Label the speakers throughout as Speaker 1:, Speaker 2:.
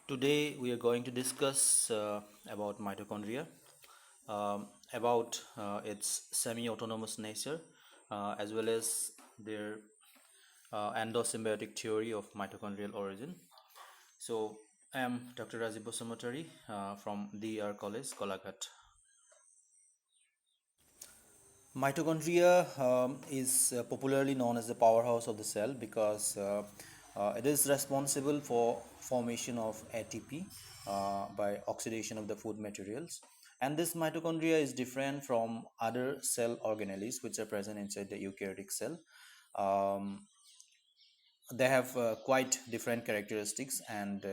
Speaker 1: Today we are going to discuss about mitochondria, about its semi-autonomous nature, as well as their endosymbiotic theory of mitochondrial origin. So I am Dr. RAJEEV BASUMATARY from DR College, Kolkata. Mitochondria is popularly known as the powerhouse of the cell because it is responsible for formation of ATP by oxidation of the food materials. And this mitochondria is different from other cell organelles which are present inside the eukaryotic cell. Um, they have quite different characteristics, and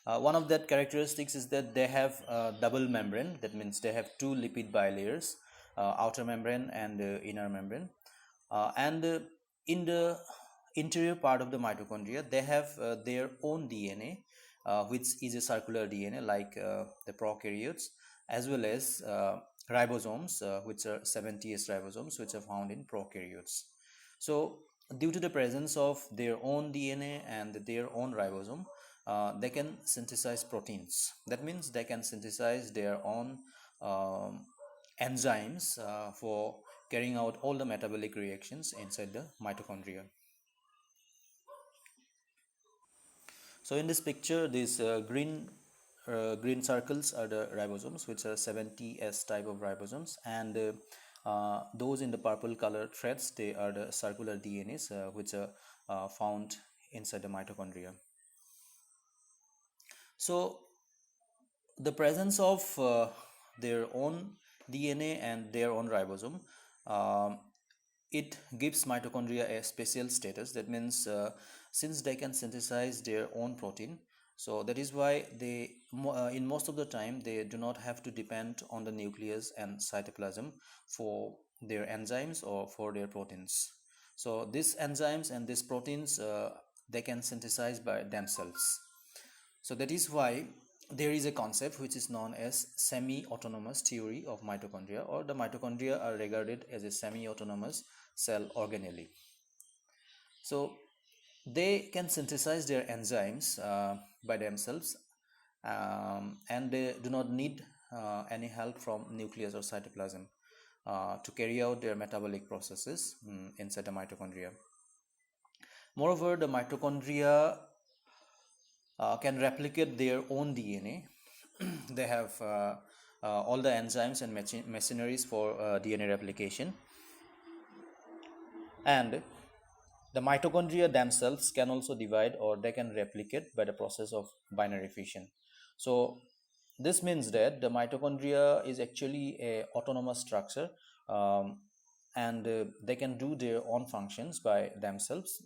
Speaker 1: one of that characteristics is that they have double membrane. That means they have two lipid bilayers, outer membrane and inner membrane. And in the interior part of the mitochondria, they have their own DNA, which is a circular DNA like the prokaryotes, as well as ribosomes, which are 70S ribosomes, which are found in prokaryotes. So, due to the presence of their own DNA and their own ribosome, they can synthesize proteins. That means they can synthesize their own enzymes for carrying out all the metabolic reactions inside the mitochondria. So in this picture, these green circles are the ribosomes, which are 70S type of ribosomes, and those in the purple color threads, they are the circular DNAs, which are found inside the mitochondria. So the presence of their own DNA and their own ribosome, um, it gives mitochondria a special status. That means since they can synthesize their own protein, so that is why they in most of the time they do not have to depend on the nucleus and cytoplasm for their enzymes or for their proteins. So these enzymes and these proteins, they can synthesize by themselves. So that is why there is a concept which is known as semi-autonomous theory of mitochondria, or the mitochondria are regarded as a semi-autonomous cell organelle. So they can synthesize their enzymes by themselves, and they do not need any help from nucleus or cytoplasm to carry out their metabolic processes inside the mitochondria. Moreover, the mitochondria can replicate their own DNA. They have all the enzymes and machineries for DNA replication, and the mitochondria themselves can also divide, or they can replicate by the process of binary fission. So this means that the mitochondria is actually a autonomous structure, um, and they can do their own functions by themselves,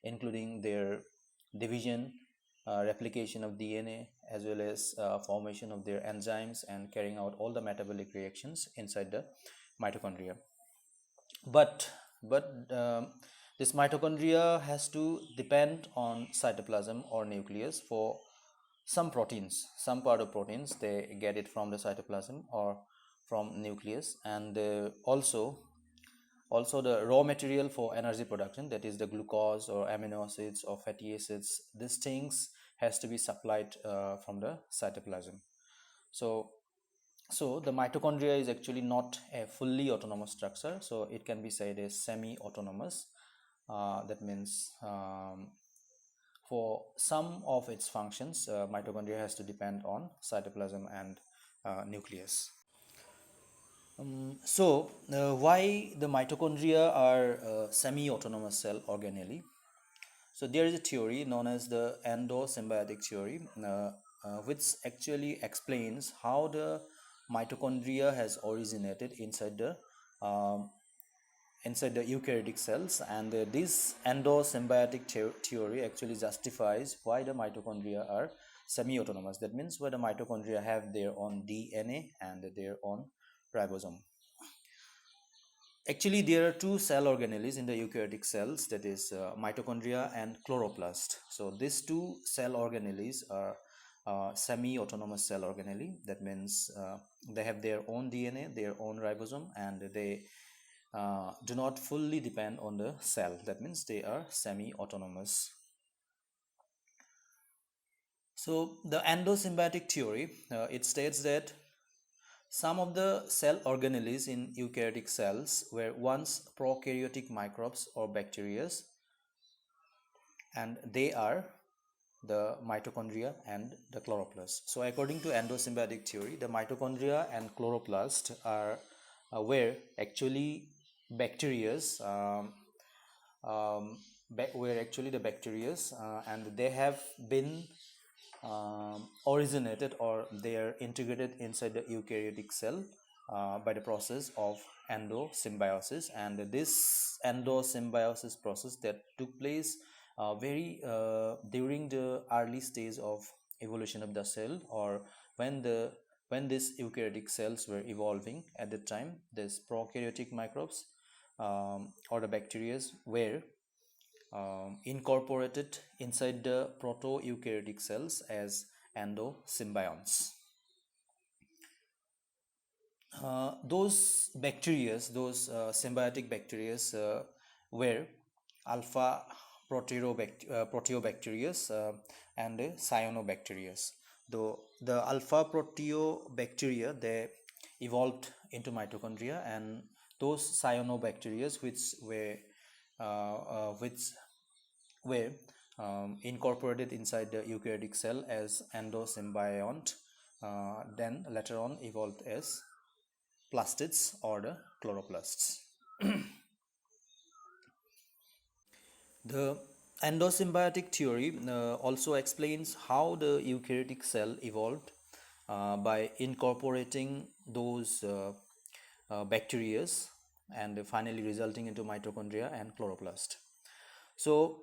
Speaker 1: including their division, replication of DNA, as well as formation of their enzymes and carrying out all the metabolic reactions inside the mitochondria. But this mitochondria has to depend on cytoplasm or nucleus for some proteins. Some part of proteins they get it from the cytoplasm or from nucleus, and also the raw material for energy production, that is the glucose or amino acids or fatty acids. These things has to be supplied from the cytoplasm. So the mitochondria is actually not a fully autonomous structure, so it can be said as semi-autonomous. That means for some of its functions, mitochondria has to depend on cytoplasm and nucleus. Why the mitochondria are semi-autonomous cell organelle? So there is a theory known as the endosymbiotic theory, which actually explains how the mitochondria has originated um, inside the eukaryotic cells, and this endosymbiotic theory actually justifies why the mitochondria are semi-autonomous. That means why the mitochondria have their own DNA and their own ribosome. Actually, there are two cell organelles in the eukaryotic cells, that is mitochondria and chloroplast. So these two cell organelles are semi-autonomous cell organelle. That means they have their own DNA, their own ribosome, and they do not fully depend on the cell. That means they are semi-autonomous. So the endosymbiotic theory, it states that some of the cell organelles in eukaryotic cells were once prokaryotic microbes or bacteria, and they are the mitochondria and the chloroplast. So according to endosymbiotic theory, the mitochondria and chloroplast are were actually bacteria, were actually the bacteria, and they have been originated, or they are integrated inside the eukaryotic cell by the process of endosymbiosis. And this endosymbiosis process that took place very during the early stage of evolution of the cell, or when these eukaryotic cells were evolving. At the time, these prokaryotic microbes or the bacteria were incorporated inside the proto-eukaryotic cells as endosymbionts. Those bacteria, those symbiotic bacteria, were alpha proteobacteria and cyanobacteria. Though the alpha proteobacteria, they evolved into mitochondria, and those cyanobacteria which were incorporated inside the eukaryotic cell as endosymbiont, then later on evolved as plastids or the chloroplasts. The endosymbiotic theory also explains how the eukaryotic cell evolved by incorporating those bacteria, and finally resulting into mitochondria and chloroplast. So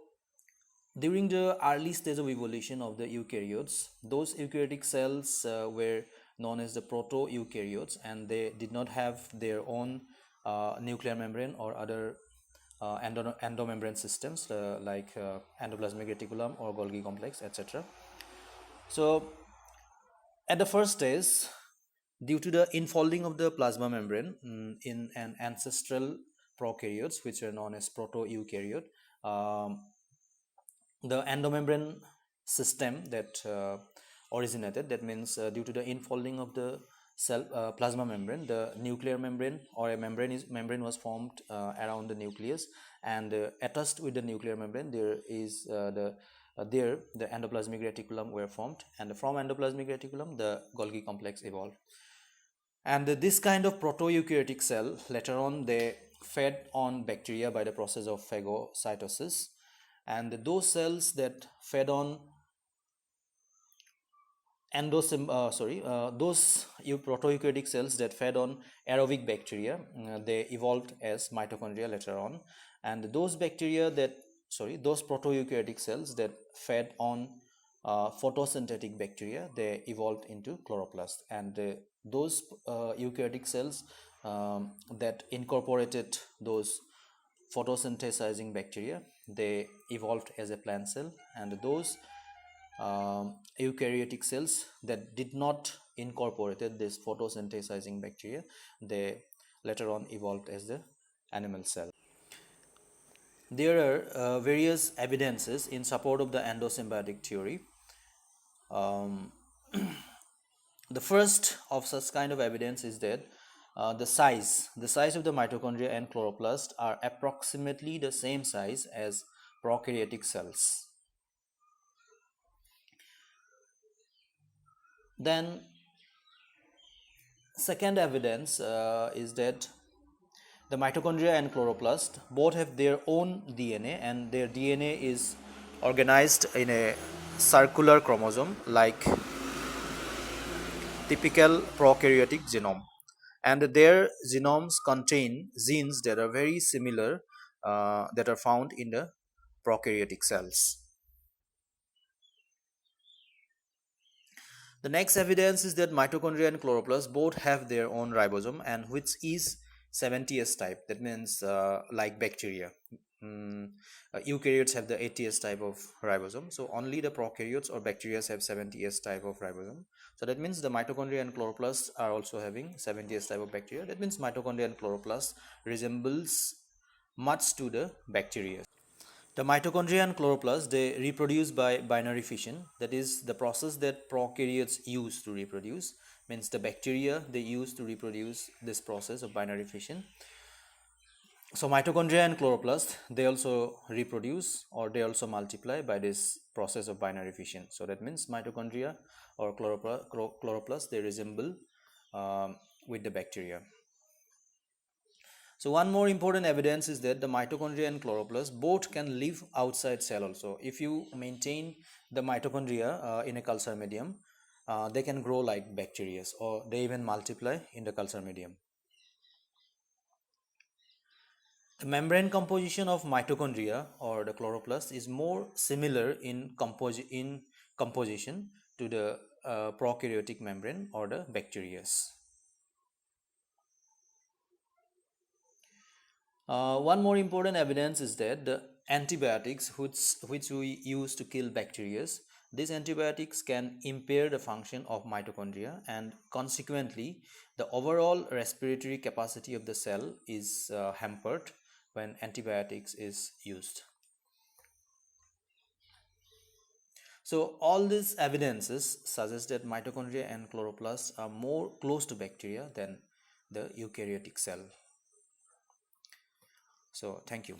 Speaker 1: during the early stage of evolution of the eukaryotes, those eukaryotic cells were known as the proto-eukaryotes, and they did not have their own nuclear membrane or other endomembrane systems like endoplasmic reticulum or Golgi complex, etc. So at the first stage, due to the infolding of the plasma membrane in an ancestral prokaryotes, which are known as proto-eukaryote, the endomembrane system that originated, that means due to the infolding of the cell plasma membrane, the nuclear membrane or a membrane was formed around the nucleus, and attached with the nuclear membrane there is the endoplasmic reticulum were formed, and from endoplasmic reticulum the Golgi complex evolved. And this kind of proto-eukaryotic cell, later on they fed on bacteria by the process of phagocytosis, and those cells that fed on those proto-eukaryotic cells that fed on aerobic bacteria, they evolved as mitochondria later on. And those those proto-eukaryotic cells that fed on photosynthetic bacteria, they evolved into chloroplast. And those eukaryotic cells that incorporated those photosynthesizing bacteria, they evolved as a plant cell. And those eukaryotic cells that did not incorporated this photosynthesizing bacteria, they later on evolved as the animal cell. There are various evidences in support of the endosymbiotic theory. The first of such kind of evidence is that the size of the mitochondria and chloroplast are approximately the same size as prokaryotic cells. Then second evidence is that the mitochondria and chloroplast both have their own DNA, and their DNA is organized in a circular chromosome like typical prokaryotic genome, and their genomes contain genes that are very similar that are found in the prokaryotic cells. The next evidence is that mitochondria and chloroplast both have their own ribosome, and which is 70S type. That means like bacteria. Eukaryotes have the 80S type of ribosome. So only the prokaryotes or bacteria have 70S type of ribosome. So that means the mitochondria and chloroplast are also having 70S type of bacteria. That means mitochondria and chloroplast resembles much to the bacteria. The mitochondria and chloroplast, they reproduce by binary fission. That is the process that prokaryotes use to reproduce. Means the bacteria they use to reproduce this process of binary fission. So mitochondria and chloroplast, they also reproduce or they also multiply by this process of binary fission. So that means mitochondria or chloroplast, they resemble with the bacteria. So one more important evidence is that the mitochondria and chloroplast both can live outside cell also. If you maintain the mitochondria in a culture medium, they can grow like bacteria or they even multiply in the culture medium. The membrane composition of mitochondria or the chloroplast is more similar in composition to the prokaryotic membrane or the bacteria. One more important evidence is that the antibiotics which we use to kill bacteria, these antibiotics can impair the function of mitochondria and consequently the overall respiratory capacity of the cell is hampered when antibiotics is used. So all these evidences suggest that mitochondria and chloroplasts are more close to bacteria than the eukaryotic cell. So thank you.